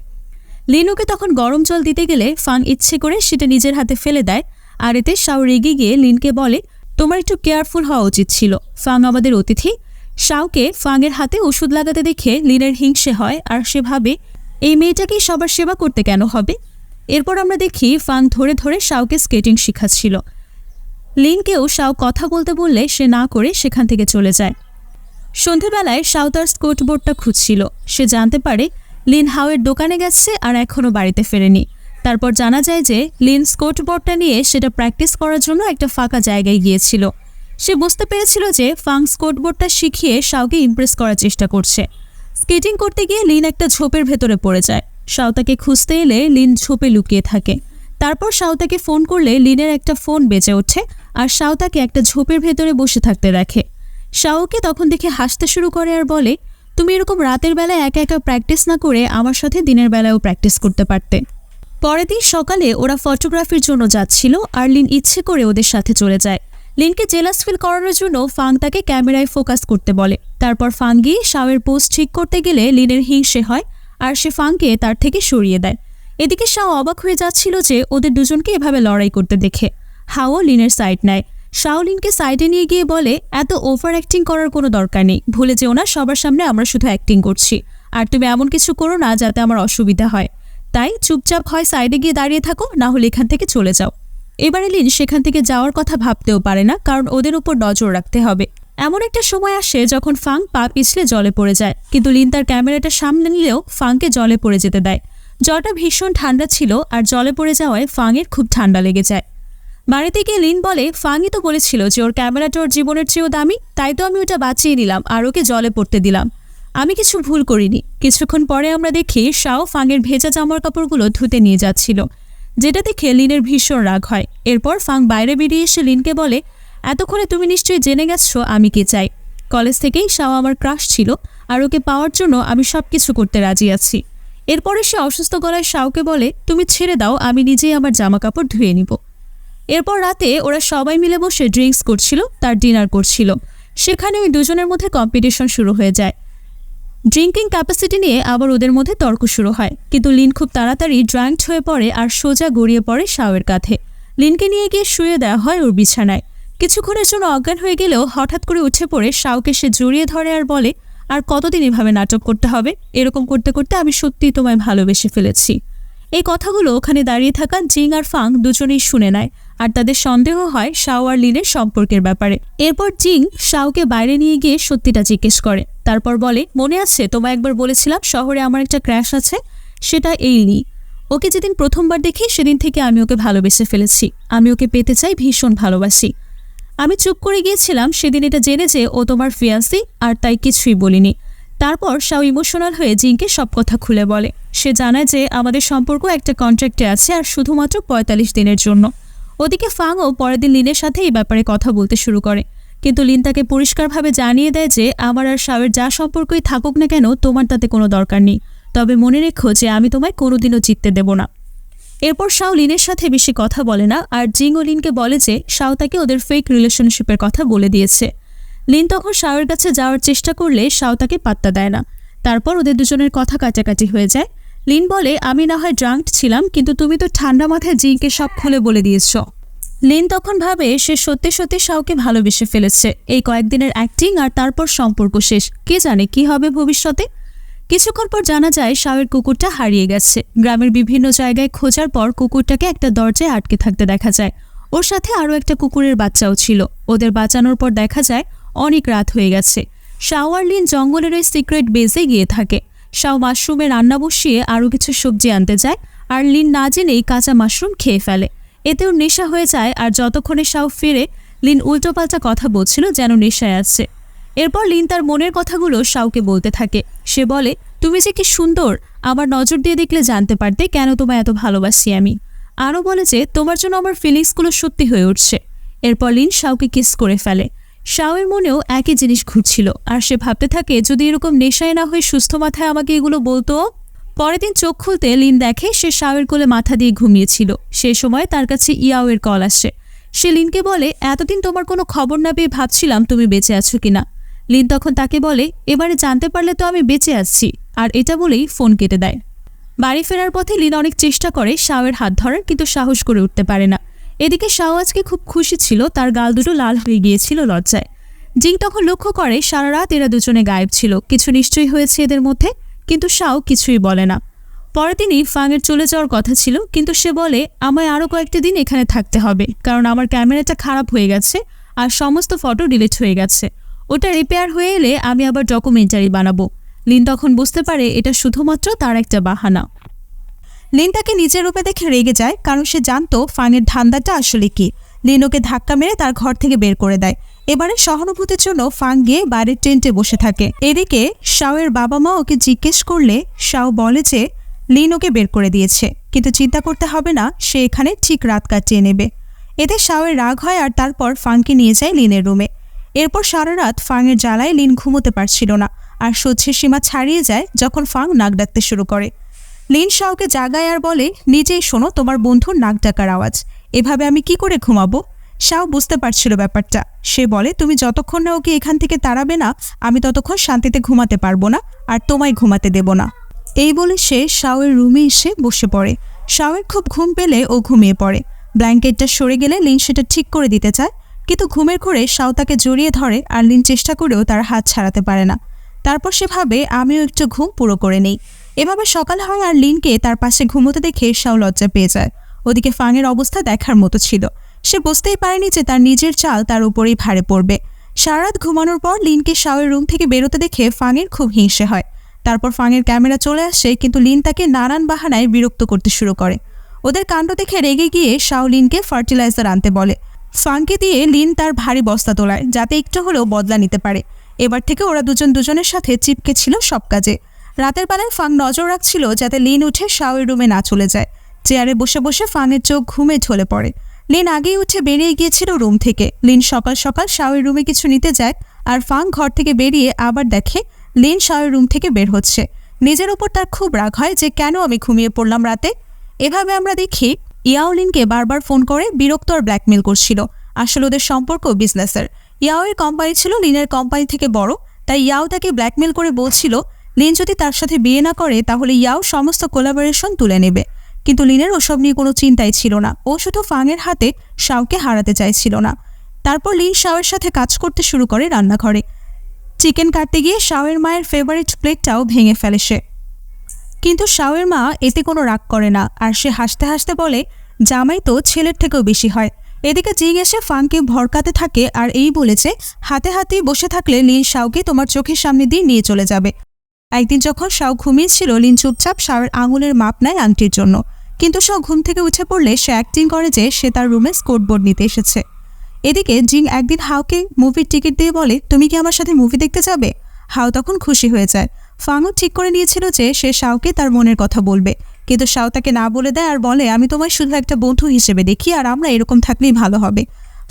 লিন ওকে তখন গরম জল দিতে গেলে ফাং ইচ্ছে করে সেটা নিজের হাতে ফেলে দেয়, আর এতে শাও রেগে গিয়ে লিনকে বলে তোমার একটু কেয়ারফুল হওয়া উচিত ছিল। ফাং আমাদের অতিথি। শাওকে ফাংয়ের হাতে ওষুধ লাগাতে দেখে লিনের হিংসে হয় আর সে ভাবে এই মেয়েটাকেই সবার সেবা করতে কেন হবে। এরপর আমরা দেখি ফাং ধরে ধরে শাওকে স্কেটিং শেখাচ্ছিল। লিনকেও শাও কথা বলতে বললে সে না করে সেখান থেকে চলে যায়। সন্ধেবেলায় শাও তার স্কেটবোর্ডটা খুঁজছিল। সে জানতে পারে লিন হাওয়ের দোকানে গেছে আর এখনও বাড়িতে ফেরেনি। তারপর জানা যায় যে লিন স্কেটবোর্ডটা নিয়ে সেটা প্র্যাকটিস করার জন্য একটা ফাঁকা জায়গায় গিয়েছিল। সে বুঝতে পেরেছিল যে ফাং স্কেটবোর্ডটা শিখিয়ে শাওকে ইমপ্রেস করার চেষ্টা করছে। স্কেটিং করতে গিয়ে লিন একটা ঝোপের ভেতরে পড়ে যায়। শাও তাকে খুঁজতে এলে লিন ঝোপে লুকিয়ে থাকে। তারপর শাও তাকে ফোন করলে লিনের একটা ফোন বেজে ওঠে আর শাও তাকে একটা ঝোপের ভেতরে বসে থাকতে দেখে। শাওকে তখন দেখে হাসতে শুরু করে আর বলে তুমি এরকম রাতের বেলায় একা একা প্র্যাকটিস না করে আমার সাথে দিনের বেলায়ও প্র্যাকটিস করতে পারতে। পরের দিন সকালে ওরা ফটোগ্রাফির জন্য যাচ্ছিল আর লিন ইচ্ছে করে ওদের সাথে চলে যায়। লিনকে জেলাস ফিল করানোর জন্য ফাং তাকে ক্যামেরায় ফোকাস করতে বলে। তারপর ফাং গিয়ে শাওয়ের পোস্ট ঠিক করতে গেলে লিনের হিংসে হয় আর সে ফাংকে তার থেকে সরিয়ে দেয়। এদিকে শাও অবাক হয়ে যাচ্ছিল যে ওদের দুজনকে এভাবে লড়াই করতে দেখে। হাও লিনের সাইড নেয়। শাও লিনকে সাইডে নিয়ে গিয়ে বলে এত ওভার অ্যাক্টিং করার কোনো দরকার নেই, ভুলে যেও না সবার সামনে আমরা শুধু অ্যাক্টিং করছি, আর তুমি এমন কিছু করো না যাতে আমার অসুবিধা হয়। তাই চুপচাপ হয় সাইডে গিয়ে দাঁড়িয়ে থাকো, না হলে এখান থেকে চলে যাও। এবারে লিন সেখান থেকে যাওয়ার কথা ভাবতেও পারে না, কারণ ওদের উপর নজর রাখতে হবে। এমন একটা সময় আসে যখন ফাং পা পিছলে জলে পড়ে যায়, কিন্তু লিন তার ক্যামেরাটা সামনে নিলেও ফাংকে জলে পড়ে যেতে দেয়। জলটা ভীষণ ঠান্ডা ছিল আর জলে পড়ে যাওয়ায় ফাংয়ের খুব ঠান্ডা লেগে যায়। বাড়িতে গিয়ে লিন বলে ফাংই তো বলেছিল যে ওর ক্যামেরাটা ওর জীবনের চেয়েও দামি, তাই তো আমি ওটা বাঁচিয়ে নিলাম আর ওকে জলে পড়তে দিলাম। আমি কিছু ভুল করিনি। কিছুক্ষণ পরে আমরা দেখি শাও ফাংয়ের ভেজা জামার কাপড়গুলো ধুতে নিয়ে যাচ্ছিল, যেটা দেখে লিনের ভীষণ রাগ হয়। এরপর ফাং বাইরে বেরিয়ে এসে লিনকে বলে এতক্ষণে তুমি নিশ্চয়ই জেনে গেছো আমি কে চাই। কলেজ থেকেই শাও আমার ক্রাশ ছিল আর ওকে পাওয়ার জন্য আমি সব কিছু করতে রাজি আছি। এরপরে সে অসুস্থ গলায় শাওকে বলে তুমি ছেড়ে দাও, আমি নিজেই আমার জামা কাপড় ধুয়ে নিব। এরপর রাতে ওরা সবাই মিলে বসে ড্রিঙ্কস করছিল, তার ডিনার করছিল। সেখানে ওই দুজনের মধ্যে কম্পিটিশন শুরু হয়ে যায়। ড্রিঙ্কিং ক্যাপাসিটি নিয়ে আবার ওদের মধ্যে তর্ক শুরু হয়, কিন্তু লিন খুব তাড়াতাড়ি ড্রাঙ্কড হয়ে পড়ে আর সোজা গড়িয়ে পড়ে শাওয়ের কাঁধে। লিনকে নিয়ে গিয়ে শুয়ে দেওয়া হয় ওর বিছানায়। কিছুক্ষণের জন্য অজ্ঞান হয়ে গেলেও হঠাৎ করে উঠে পড়ে শাওকে সে জড়িয়ে ধরে আর বলে আর কতদিন এভাবে নাটক করতে হবে, এরকম করতে করতে আমি সত্যিই তোমায় ভালোবেসে ফেলেছি। এই কথাগুলো ওখানে দাঁড়িয়ে থাকা জিং আর ফাং দুজনেই শুনে নেয় আর তাদের সন্দেহ হয় শাও আর লিনের সম্পর্কের ব্যাপারে। এরপর জিং শাওকে বাইরে নিয়ে গিয়ে সত্যিটা জিজ্ঞেস করে। তারপর বলে মনে আছে তোমায় একবার বলেছিলাম শহরে আমার একটা ক্র্যাশ আছে, সেটা এই লি। ওকে যেদিন প্রথমবার দেখি সেদিন থেকে আমি ওকে ভালোবেসে ফেলেছি। আমি ওকে পেতে চাই, ভীষণ ভালোবাসি। আমি চুপ করে গিয়েছিলাম সেদিন এটা জেনে যে ও তোমার ফিয়ান্সি, আর তাই কিছুই বলিনি। তারপর শাও ইমোশনাল হয়ে জিংকে সব কথা খুলে বলে। সে জানায় যে আমাদের সম্পর্ক একটা কন্ট্রাক্টে আছে আর শুধুমাত্র ৪৫ দিনের জন্য। ওদিকে ফাংও পরের দিন লিনের সাথে এই ব্যাপারে কথা বলতে শুরু করে, কিন্তু লিন তাকে পরিষ্কারভাবে জানিয়ে দেয় যে আমার আর শাওয়ের যা সম্পর্কই থাকুক না কেন তোমার তাতে কোনো দরকার নেই, তবে মনে রেখো যে আমি তোমায় কোনোদিনও জিততে দেব না। এরপর শাও লিনের সাথে বেশি কথা বলে না আর জিং ও লিনকে বলে যে শাও তাকে ওদের ফেক রিলেশনশিপের কথা বলে দিয়েছে। লিন তখন শাওয়ের কাছে যাওয়ার চেষ্টা করলে শাও তাকে পাত্তা দেয় না। তারপর ওদের দুজনের কথা কাটাকাটি হয়ে যায়। লিন বলে আমি না হয় ড্রাঙ্কড ছিলাম, কিন্তু তুমি তো ঠান্ডা মাথায় জিংকে সব খুলে বলে দিয়েছ। লিন তখন ভাবে সে সত্যি সত্যি শাওকে ভালোবেসে ফেলেছে। এই কয়েকদিনের অ্যাক্টিং আর তারপর সম্পর্ক শেষ, কে জানে কি হবে ভবিষ্যতে। কিছুক্ষণ পর জানা যায় শাওয়ের কুকুরটা হারিয়ে গেছে। গ্রামের বিভিন্ন জায়গায় খোঁজার পর কুকুরটাকে একটা দরজায় আটকে থাকতে দেখা যায়। ওর সাথে আরও একটা কুকুরের বাচ্চাও ছিল। ওদের বাঁচানোর পর দেখা যায় অনেক রাত হয়ে গেছে। শাও আর লিন জঙ্গলের ওই সিক্রেট বেসে গিয়ে থাকে। শাও মাশরুমে রান্না বসিয়ে আরও কিছু সবজি আনতে যায় আর লিন না জেনেই কাঁচা মাশরুম খেয়ে ফেলে। এতে ওর নেশা হয়ে যায় আর যতক্ষণে শাও ফিরে লিন উল্টোপাল্টা কথা বলছিল যেন নেশায় আছে। এরপর লিন তার মনের কথাগুলো শাওকে বলতে থাকে। সে বলে তুমি যে কি সুন্দর, আমার নজর দিয়ে দেখলে জানতে পারতে কেন তোমায় এত ভালোবাসি আমি। আরও বলে যে তোমার জন্য আমার ফিলিংসগুলো সত্যি হয়ে উঠছে। এরপর লিন শাওকে কিস করে ফেলে। শাওয়ের মনেও একই জিনিস ঘুরছিল, আর সে ভাবতে থাকে যদি এরকম নেশায় না হয়ে সুস্থ মাথায় আমাকে এগুলো বলতো। পরের দিন চোখ খুলতে লিন দেখে সে শাওয়ের কোলে মাথা দিয়ে ঘুমিয়েছিল। সে সময় তার কাছে ইয়াওয়ের কল আসে। সে লিনকে বলে, এতদিন তোমার কোনো খবর না পেয়ে ভাবছিলাম তুমি বেঁচে আছো কিনা। লিন তখন তাকে বলে, এবারে জানতে পারলে তো আমি বেঁচে আছি, আর এটা বলেই ফোন কেটে দেয়। বাড়ি ফেরার পথে লিন অনেক চেষ্টা করে শাওয়ের হাত ধরার, কিন্তু সাহস করে উঠতে পারে না। এদিকে শাও আজকে খুব খুশি ছিল, তার গাল দুটো লাল হয়ে গিয়েছিল লজ্জায়। জিং তখন লক্ষ্য করে সারা রাত এরা দুজনে গায়েব ছিল, কিছু নিশ্চয়ই হয়েছে এদের মধ্যে, কিন্তু শাও কিছুই বলে না। পরের দিনই ফাংয়ের চলে যাওয়ার কথা ছিল, কিন্তু সে বলে আমায় আরও কয়েকটা দিন এখানে থাকতে হবে, কারণ আমার ক্যামেরাটা খারাপ হয়ে গেছে আর সমস্ত ফটো ডিলিট হয়ে গেছে। ওটা রিপেয়ার হয়ে এলে আমি আবার ডকুমেন্টারি বানাবো। লিন তখন বুঝতে পারে এটা শুধুমাত্র তার একটা বাহানা। লিন তাকে নিজের রূপে দেখে রেগে যায়, কারণ সে জানতো ফাংয়ের ধান্দাটা আসলে কি। লিন ওকে ধাক্কা মেরে তার ঘর থেকে বের করে দেয়। এবারে সহানুভূতির জন্য ফাং গিয়ে বাইরের টেন্টে বসে থাকে। এদিকে শাওয়ের বাবা মা ওকে জিজ্ঞেস করলে শাও বলে যে লিন ওকে বের করে দিয়েছে, কিন্তু চিন্তা করতে হবে না, সে এখানে ঠিক রাত কাটিয়ে নেবে। এতে শাওয়ের রাগ হয় আর তারপর ফাংকে নিয়ে যায় লিনের রুমে। এরপর সারা রাত ফাংয়ের জ্বালায় লিন ঘুমোতে পারছিল না, আর সহ্যের সীমা ছাড়িয়ে যায় যখন ফাং নাক ডাকতে শুরু করে। লিন শাওকে জাগায় আর বলে, নিজেই শোনো তোমার বন্ধুর নাক ডাকার আওয়াজ, এভাবে আমি কি করে ঘুমাবো। শাও বুঝতে পারছিল ব্যাপারটা। সে বলে, তুমি যতক্ষণ না ওকে এখান থেকে তাড়াবে না, আমি ততক্ষণ শান্তিতে ঘুমাতে পারবো না, আর তোমায় ঘুমাতে দেব না। এই বলে সে শাওয়ের রুমে এসে বসে পড়ে। শাওয়ের খুব ঘুম পেলে ও ঘুমিয়ে পড়ে। ব্ল্যাঙ্কেটটা সরে গেলে লিন সেটা ঠিক করে দিতে চায়, কিন্তু ঘুমের ঘোরে শাও তাকে জড়িয়ে ধরে, আর লিন চেষ্টা করেও তার হাত ছাড়াতে পারে না। তারপর সে ভাবে আমিও একটু ঘুম পুরো করে নেই। এভাবে সকাল হয় আর লিনকে তার পাশে ঘুমোতে দেখে শাও লজ্জা পেয়ে যায়। ওদিকে ফাংয়ের অবস্থা দেখার মতো ছিল। সে বুঝতেই পারেনি যে তার নিজের চাল তার উপরেই ভারে পড়বে। সারা রাত ঘুমানোর পর লিনকে শাওয়ের রুম থেকে বেরোতে দেখে ফাংয়ের খুব হিংসে হয়। তারপর ফাংয়ের ক্যামেরা চলে আসে, কিন্তু লিন তাকে নানান বাহানায় বিরক্ত করতে শুরু করে। ওদের কাণ্ড দেখে রেগে গিয়ে শাও লিনকে ফার্টিলাইজার আনতে বলে। ফাংকে দিয়ে লিন তার ভারী বস্তা তোলায়, যাতে একটু হলেও বদলা নিতে পারে। এবার থেকে ওরা দুজন দুজনের সাথে চিপকে ছিল সব কাজে। রাতের বেলায় ফাং নজর রাখছিল যাতে লিন উঠে শাওয়ের রুমে না চলে যায়। চেয়ারে বসে বসে ফাংয়ের চোখ ঘুমে ঢলে পড়ে। লিন আগেই উঠে বেরিয়ে গিয়েছিল রুম থেকে। লিন সকাল সকাল শাওয়ের রুমে কিছু নিতে যায়, আর ফাং ঘর থেকে বেরিয়ে আবার দেখে লিন শাওয়ের রুম থেকে বের হচ্ছে। নিজের উপর তার খুব রাগ হয় যে কেন আমি ঘুমিয়ে পড়লাম রাতে। এভাবে আমরা দেখি ইয়াও লিনকে বারবার ফোন করে বিরক্ত আর ব্ল্যাকমেল করছিল। আসলে ওদের সম্পর্ক বিজনেসের। ইয়াওয়ের কোম্পানি ছিল লিনের কোম্পানি থেকে বড়, তাই ইয়াও তাকে ব্ল্যাকমেল করে বলছিল লিন যদি তার সাথে বিয়ে না করে তাহলে ইয়াও সমস্ত কোলাবোরেশন তুলে নেবে। কিন্তু লিনের ওসব নিয়ে কোনো চিন্তাই ছিল না। ও শুধু ফাংয়ের হাতে শাওকে হারাতে চাইছিল না। তারপর লিন শাওয়ের সাথে কাজ করতে শুরু করে রান্নাঘরে। চিকেন কাটতে গিয়ে শাওয়ের মায়ের ফেভারিট প্লেটটাও ভেঙে ফেলে সে। কিন্তু শাওয়ের মা এতে কোনো রাগ করে না, আর সে হাসতে হাসতে বলে জামাই তো ছেলের থেকেও বেশি হয়। এদিকে জিং এসে ফাংকে ভরকাতে থাকে আর এই বলেছে হাতে হাতেই বসে থাকলে লিন শাওকে তোমার চোখের সামনে দিয়ে নিয়ে চলে যাবে। একদিন যখন শাও ঘুমিয়েছিল লিন চুপচাপ শাওয়ের আঙুলের মাপ নেয় আংটির জন্য, কিন্তু শাও ঘুম থেকে উঠে পড়লে সে অ্যাক্টিং করে যে সে তার রুমে স্কেটবোর্ড নিতে এসেছে। এদিকে জিং একদিন হাওকে মুভির টিকিট দিয়ে বলে তুমি কি আমার সাথে মুভি দেখতে যাবে। হাও তখন খুশি হয়ে যায়। ফাংও ঠিক করে নিয়েছিল যে সে শাওকে তার মনের কথা বলবে, কিন্তু শাও তাকে না বলে দেয় আর বলে আমি তোমায় শুধু একটা বন্ধু হিসেবে দেখি, আর আমরা এরকম থাকলেই ভালো হবে।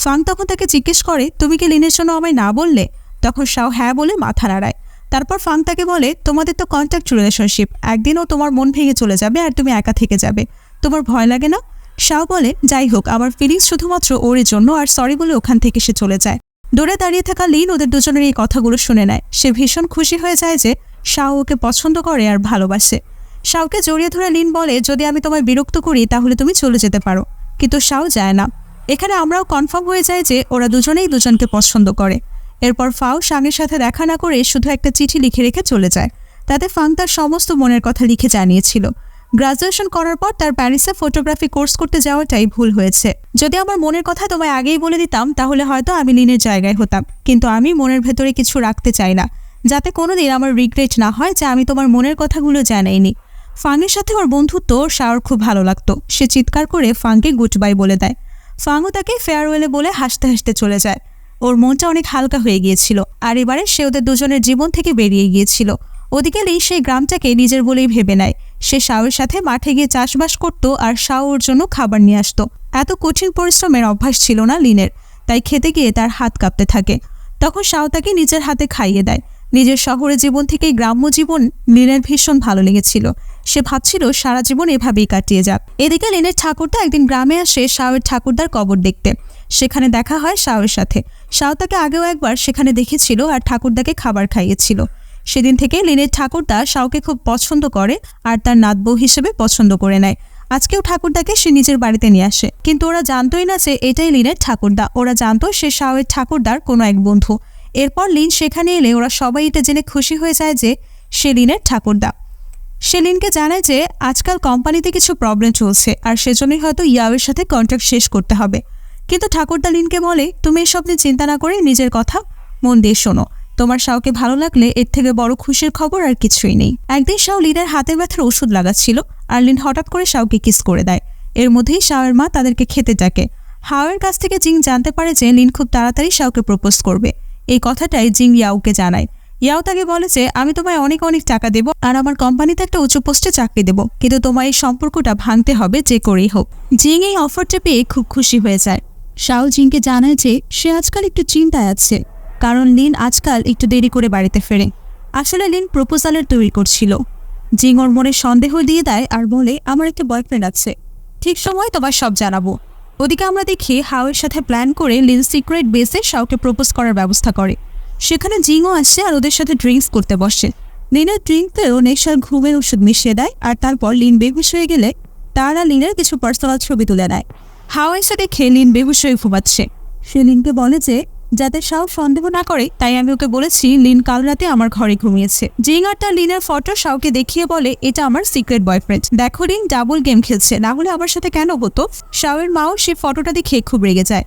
ফাং তখন তাকে জিজ্ঞেস করে তুমি কি লিনের জন্য আমায় না বললে। তখন শাও হ্যাঁ বলে মাথা নাড়ায়। তারপর ফাং তাকে বলে তোমাদের তো কন্ট্যাক্ট রিলেশনশিপ, একদিনও তোমার মন ভেঙে চলে যাবে আর তুমি একা থেকে যাবে, তোমার ভয় লাগে না। শাও বলে যাই হোক আমার ফিলিংস শুধুমাত্র ওর জন্য, আর সরি বলে ওখান থেকে সে চলে যায়। দূরে দাঁড়িয়ে থাকা লিন ওদের দুজনের এই কথাগুলো শুনে নেয়। সে ভীষণ খুশি হয়ে যায় যে শাও ওকে পছন্দ করে আর ভালোবাসে। শাওকে জড়িয়ে ধরে লিন বলে যদি আমি তোমায় বিরক্ত করি তাহলে তুমি চলে যেতে পারো, কিন্তু শাও যায় না। এখানে আমরাও কনফার্ম হয়ে যায় যে ওরা দুজনেই দুজনকে পছন্দ করে। এরপর ফাও শাংয়ের সাথে দেখা না করে শুধু একটা চিঠি লিখে রেখে চলে যায়। তাতে ফাং তার সমস্ত মনের কথা লিখে জানিয়েছিল। গ্রাজুয়েশন করার পর তার প্যারিসে ফটোগ্রাফি কোর্স করতে যাওয়াটাই ভুল হয়েছে। যদি আমার মনের কথা তোমায় আগেই বলে দিতাম তাহলে হয়তো আমি লিনের জায়গায় হতাম, কিন্তু আমি মনের ভেতরে কিছু রাখতে চাই না, যাতে কোনোদিন আমার রিগ্রেট না হয় যে আমি তোমার মনের কথাগুলো জানাইনি। ফাংয়ের সাথে ওর বন্ধুত্ব শাওর খুব ভালো লাগতো। সে চিৎকার করে ফাংকে গুড বাই বলে দেয়। ফাংও তাকে ফেয়ারওয়েলে বলে হাসতে হাসতে চলে যায়। ওর মনটা অনেক হালকা হয়ে গিয়েছিল, আর এবারে সে ওদের দুজনের জীবন থেকে বেরিয়ে গিয়েছিল। ওদিকে লিন সেই গ্রামটাকে নিজের বলেই ভেবে নেয়। সে শাওয়ের সাথে মাঠে গিয়ে চাষবাস করত আর শাও ওর জন্য খাবার নিয়ে আসতো। এত কঠিন পরিশ্রমের অভ্যাস ছিল না লিনের, তাই খেতে গিয়ে তার হাত কাঁপতে থাকে। তখন শাও তাকে নিজের হাতে খাইয়ে দেয়। নিজের শহরের জীবন থেকে গ্রাম্য জীবন লিনের ভীষণ ভালো লেগেছিল। সে ভাবছিল সারা জীবন এভাবেই কাটিয়ে যাক। এদিকে লিনের ঠাকুরদা একদিন গ্রামে আসে শাওয়ের ঠাকুরদার কবর দেখতে। সেখানে দেখা হয় শাওয়ের সাথে। শাও তাকে আগেও একবার সেখানে দেখেছিল আর ঠাকুরদাকে খাবার খাইয়েছিল। সেদিন থেকে লিনের ঠাকুরদা শাওকে খুব পছন্দ করে আর তার নাতবউ হিসেবে পছন্দ করে নেয়। আজকেও ঠাকুরদাকে সে নিজের বাড়িতে নিয়ে আসে, কিন্তু ওরা জানতোই না যে এটাই লিনের ঠাকুরদা। ওরা জানতো সে শাওয়ের ঠাকুরদার কোনো এক বন্ধু। এরপর লিন সেখানে এলে ওরা সবাই এটা জেনে খুশি হয়ে যায় যে সে লিনের ঠাকুরদা। সে লিনকে জানায় যে আজকাল কোম্পানিতে কিছু প্রবলেম চলছে আর সেজন্যই হয়তো ইয়াওয়ের সাথে কন্ট্রাক্ট শেষ করতে হবে। কিন্তু ঠাকুরদা লিনকে বলে, তুমি এসব নিয়ে চিন্তা না করে নিজের কথা মন দিয়ে শোনো। তোমার শাওকে ভালো লাগলে এর থেকে বড় খুশির খবর আর কিছুই নেই। একদিন শাও লিনের হাতের ব্যথার ওষুধ লাগাচ্ছিল আর লিন হঠাৎ করে শাওকে কিস করে দেয়। এর মধ্যেই শাওয়ের মা তাদেরকে খেতে ডাকে। হাওয়ের কাছ থেকে জিং জানতে পারে যে লিন খুব তাড়াতাড়ি শাওকে প্রপোজ করবে। এই কথাটাই জিং ইয়াওকে জানায়। ইয়াও তাকে বলে যে আমি তোমায় অনেক অনেক টাকা দেব আর আমার কোম্পানিতে একটা উঁচু পোস্টে চাকরি দেব, কিন্তু তোমার এই সম্পর্কটা ভাঙতে হবে যে করেই হোক। জিং এই অফারটা পেয়ে খুব খুশি হয়ে যায়। শাও জিংকে জানায় যে সে আজকাল একটু চিন্তায় আছে, কারণ লিন আজকাল একটু দেরি করে বাড়িতে ফেরে। আসলে লিন প্রপোজালের তৈরি করছিল। জিং ওর মনে সন্দেহ দিয়ে দেয় আর বলে, আমার একটা বয়ফ্রেন্ড আছে, ঠিক সময় তোমার সব জানাবো। ওদিকে আমরা দেখি হাওয়ের সাথে প্ল্যান করে লিন সিক্রেট বেসে শাওকে প্রপোজ করার ব্যবস্থা করে। সেখানে জিংও আসে আর ওদের সাথে ড্রিঙ্কস করতে বসে। লিনের ড্রিঙ্কতেও নেশার ঘুমের ওষুধ মিশিয়ে দেয় আর তারপর লিন বেহুশ হয়ে গেলে তারা লিনের কিছু পার্সোনাল ছবি তুলে নেয়। হাও এসে দেখে লিন বেহুশ হয়ে ঘুমাচ্ছে। সে লিনকে বলে যে যাতে শাও সন্দেহ না করে তাই আমি ওকে বলেছি লিন কাল রাতে আমার ঘরে ঘুমিয়েছে। জিং আর তার লিনের ফটো শাওকে দেখিয়ে বলে, এটা আমার সিক্রেট বয়ফ্রেন্ড, দেখো লিন ডাবল গেম খেলছে, না হলে আমার সাথে কেন হতো। শাওয়ের মাও সে ফটোটা দেখে খুব রেগে যায়।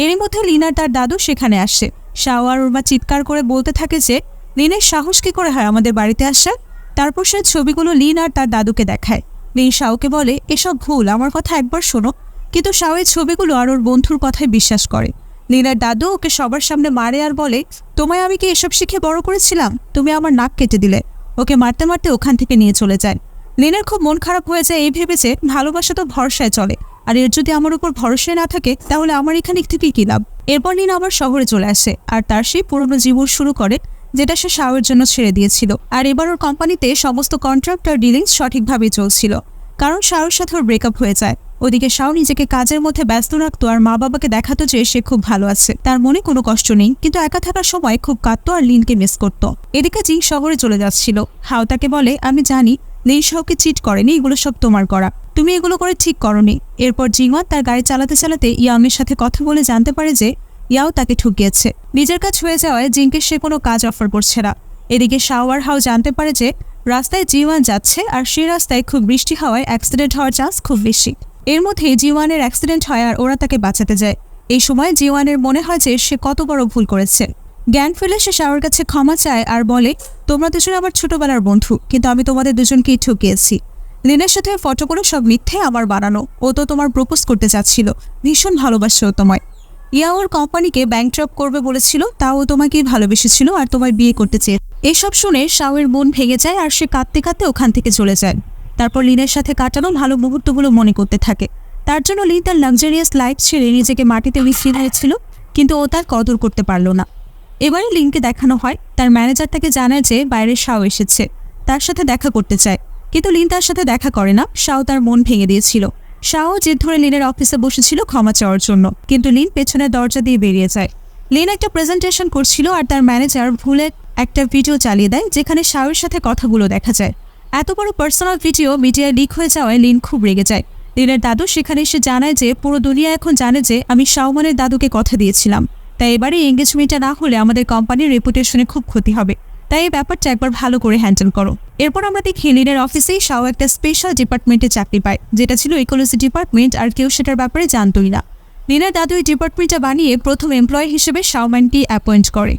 এরই মধ্যে লিন আর তার দাদু সেখানে আসে। শাও আর ওর মা চিৎকার করে বলতে থাকে যে লিনের সাহস কি করে হয় আমাদের বাড়িতে আসার। তারপর সে ছবিগুলো লিন আর তার দাদুকে দেখায়। লিন শাওকে বলে, এসব ভুল, আমার কথা একবার শোনো। কিন্তু শাও এই ছবিগুলো আর ওর বন্ধুর কথায় বিশ্বাস করে। লিনার দাদু ওকে সবার সামনে মারে আর বলে, তোমায় আমি কি এসব শিখে বড় করেছিলাম? তুমি আমার নাক কেটে দিলে। ওকে মারতে মারতে ওখান থেকে নিয়ে চলে যায়। লিনের খুব মন খারাপ হয়ে যায় এই ভেবেছে ভালোবাসা তো ভরসায় চলে, আর এর যদি আমার উপর ভরসায় না থাকে তাহলে আমার এখানে থেকে কী লাভ। এরপর লিন আবার শহরে চলে আসে আর তার সেই পুরনো জীবন শুরু করে যেটা সে শাওয়ের জন্য ছেড়ে দিয়েছিল। আর এবার ওর কোম্পানিতে সমস্ত কন্ট্রাক্ট আর ডিলিংস সঠিকভাবেই চলছিল, কারণ শাওয়ের সাথে ওর ব্রেকআপ হয়ে যায়। ওদিকে শাও নিজেকে কাজের মধ্যে ব্যস্ত রাখতো আর মা বাবাকে দেখাতো যে সে খুব ভালো আছে, তার মনে কোনো কষ্ট নেই, কিন্তু একা থাকার সময় খুব কাঁদতো আর লিনকে মিস করতো। এদিকে জিং শহরে চলে যাচ্ছিল। হাও তাকে বলে, আমি জানি লিন শাওকে চিট করেনি, এগুলো সব তোমার করা, তুমি এগুলো করে ঠিক করনি। এরপর জিংওয়ান তার গাড়ি চালাতে চালাতে ইয়াংয়ের সাথে কথা বলে জানতে পারে যে ইয়াও তাকে ঠকিয়েছে। নিজের কাজ হয়ে যাওয়ায় জিংকে সে কোনো কাজ অফার করছে না। এদিকে শাও আর হাও জানতে পারে যে রাস্তায় জিওয়ান যাচ্ছে আর সেই রাস্তায় খুব বৃষ্টি হওয়ায় অ্যাক্সিডেন্ট হওয়ার চান্স খুব বেশি। এর মধ্যে জিওয়ানের অ্যাক্সিডেন্ট হয় আর ওরা তাকে বাঁচাতে যায়। এই সময় জিওয়ানের মনে হয় যে সে কত বড় ভুল করেছে। জ্ঞান ফেলে সে শাওর কাছে ক্ষমা চায় আর বলে, তোমরা দুজন আমার ছোটবেলার বন্ধু, কিন্তু আমি তোমাদের দুজনকেই ঠকিয়েছি। লিনের সাথে ফটোগুলো সব মিথ্যে, আমার বানানো। ও তো তোমার প্রপোজ করতে চাচ্ছিল, ভীষণ ভালোবাসছে ও তোমায়। ইয়াওর কোম্পানিকে ব্যাংকট্রাপ করবে বলেছিল, তাও তোমাকেই ভালোবেসেছিল আর তোমায় বিয়ে করতে চেয়ে। এসব শুনে শাওয়ের মন ভেঙে যায় আর সে কাঁদতে কাঁদতে ওখান থেকে চলে যায়। তারপর লিনের সাথে কাটানো ভালো মুহূর্তগুলো মনে করতে থাকে। তার জন্য লিন তার লাক্সারিয়াস লাইফ ছেড়ে নিজেকে মাটিতে মিশিয়ে হয়েছিল, কিন্তু ও তার কদর করতে পারল না। এবারে লিনকে দেখানো হয় তার ম্যানেজার তাকে জানায় যে বাইরে শাও এসেছে, তার সাথে দেখা করতে চায়, কিন্তু লিন তার সাথে দেখা করে না। শাও তার মন ভেঙে দিয়েছিল। শাও জেদ ধরে লিনের অফিসে বসেছিল ক্ষমা চাওয়ার জন্য, কিন্তু লিন পেছনের দরজা দিয়ে বেরিয়ে যায়। লিন একটা প্রেজেন্টেশন করছিল আর তার ম্যানেজার ভুলে একটা ভিডিও চালিয়ে দেয় যেখানে শাওয়ের সাথে কথাগুলো দেখা যায়। এত বড় পার্সোনাল ভিডিও মিডিয়ায় লিক হয়ে যাওয়ায় লিন খুব রেগে যায়। লিনের দাদু সেখানে এসে জানায় যে পুরো দুনিয়া এখন জানে যে আমি শাওমানের দাদুকে কথা দিয়েছিলাম, তাই এবারে এঙ্গেজমেন্টটা না হলে আমাদের কোম্পানির রেপুটেশনে খুব ক্ষতি হবে, তাই এই ব্যাপারটা একবার ভালো করে হ্যান্ডেল করো। এরপর আমরা দেখি লিনের অফিসেই শাও একটা স্পেশাল ডিপার্টমেন্টে চাকরি পায়, যেটা ছিল ইকোলজি ডিপার্টমেন্ট, আর কেউ সেটার ব্যাপারে জানতোই না। লিনের দাদু এই ডিপার্টমেন্টটা বানিয়ে প্রথম এমপ্লয়ি হিসেবে শাওমানকে অ্যাপয়েন্ট করে।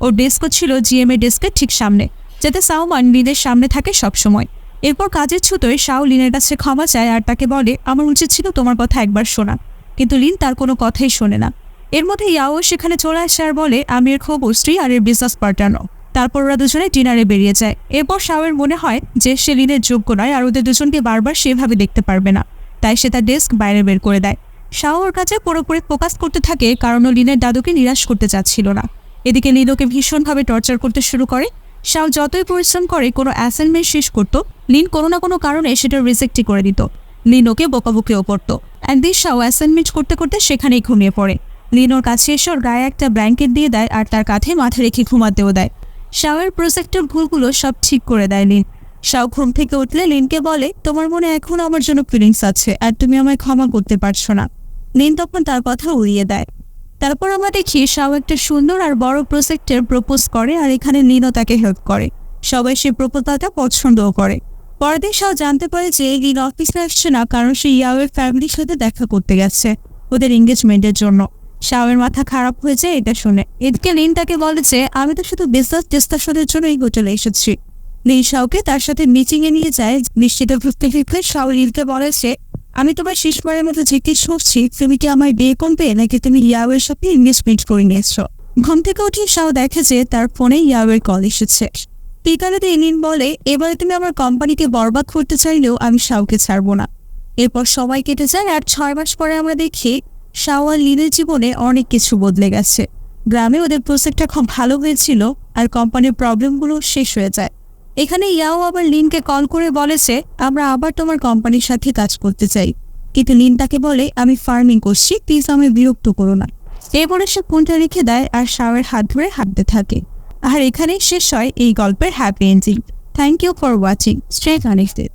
ওর ডেস্কও ছিল জিএমএ ডেস্কের ঠিক সামনে, যাতে শাওমান লিনের সামনে থাকে সবসময়। এরপর কাজের ছুতোয় শাও লিনের কাছে ক্ষমা চায় আর তাকে বলে, আমার উচিত ছিল তোমার কথা একবার শোনা, কিন্তু লিন তার কোনো কথাই শোনে না। এর মধ্যে ইয়াও সেখানে চলে আসে আর বলে, আমি এর খুব স্ত্রী আর এর বিজনেস পার্টনার। তারপর ওরা দুজনে ডিনারে বেরিয়ে যায়। এরপর শাওয়ের মনে হয় যে সে লিনের যোগ্য নয় আর ওদের দুজনকে বারবার সেভাবে দেখতে পারবে না, তাই সে তার ডেস্ক বাইরে বের করে দেয়। শাও ওর কাছে পুরোপুরি ফোকাস করতে থাকে কারণ ও লিনের দাদুকে নিরাশ করতে চাচ্ছিল না। এদিকে লিন ওকে ভীষণভাবে টর্চার করতে শুরু করে। শাও যতই পরিশ্রম করে কোনো অ্যাসাইনমেন্ট শেষ করতো, লিন কোনো না কোনো কারণে সেটা রিজেক্টই করে দিত। লিন ওকে বকাবকিও করতো। একদিন শাও অ্যাসাইনমেন্ট করতে করতে সেখানেই ঘুমিয়ে পড়ে। লিন ওর কাছে এসে ওর গায়ে একটা ব্ল্যাঙ্কেট দিয়ে দেয় আর তার কাঁধে মাথা রেখে ঘুমাতেও দেয়। শাওয়ের প্রজেক্টের ভুলগুলো সব ঠিক করে দেয় লিন। শাও ঘুম থেকে উঠলে লিনকে বলে, তোমার মনে এখন আমার জন্য ফিলিংস আছে আর তুমি আমায় ক্ষমা করতে পারছো না। লিন তখন তার কথা উড়িয়ে দেয়। তারপর আমরা দেখি শাও একটা সুন্দর আর বড় প্রজেক্টের প্রপোজ করে আর এখানে লিনও তাকে হেল্প করে। সবাই সেই প্রপোজালটা পছন্দও করে। পরের দিন শাও জানতে পারে যে লিন অফিসে আসছে না কারণ সে ইয়াওয়ের ফ্যামিলির সাথে দেখা করতে গেছে ওদের এঙ্গেজমেন্টের জন্য। শাওয়ের মাথা খারাপ হয়ে যায় এটা শুনে। এদিকে লিন তাকে বলে যে আমি তো শুধু বিজনেস ডিসকাশনের জন্য এই হোটেলে এসেছি। লিন শাওকে তার সাথে মিটিংয়ে নিয়ে যায়। নিশ্চিত ফিরতে ফিরতে শাও লিনকে বলেছে, আমি তোমার শেষবারের মতো জিজ্ঞেস করছি তুমি কি আমায় বিয়ে করবে নাকি তুমি ইয়াওয়ের সাথে এঙ্গেজমেন্ট করে নিয়েছো। ঘুম থেকে উঠে শাও দেখে যে তার ফোনে ইয়াওয়ের কল এসেছে। স্পিকারেতে লিন বলে, এবারে তুমি আমার কোম্পানিকে বরবাদ করতে চাইলেও আমি শাওকে ছাড়বো না। এরপর সময় কেটে যায় আর 6 মাস পরে আমরা দেখি শাও আর লিনের জীবনে অনেক কিছু বদলে গেছে। গ্রামে ওদের প্রজেক্টটা খুব ভালো হয়েছিল আর কোম্পানির প্রবলেমগুলো শেষ হয়ে যায়। এখানে ইয়াও আবার লিনকে কল করে বলেছে আমরা আবার তোমার কোম্পানির সাথে কাজ করতে চাই। কিন্তু লিন তাকে বলে, আমি ফার্মিং করছি, প্লিজ আমি বিরক্ত করো না। এরপরে সে ফোনটা রেখে দেয় আর শাওয়ের হাত ধরে হাঁটতে থাকে। আর এখানেই শেষ হয় এই গল্পের happy ending. Thank you for watching. Stay connected.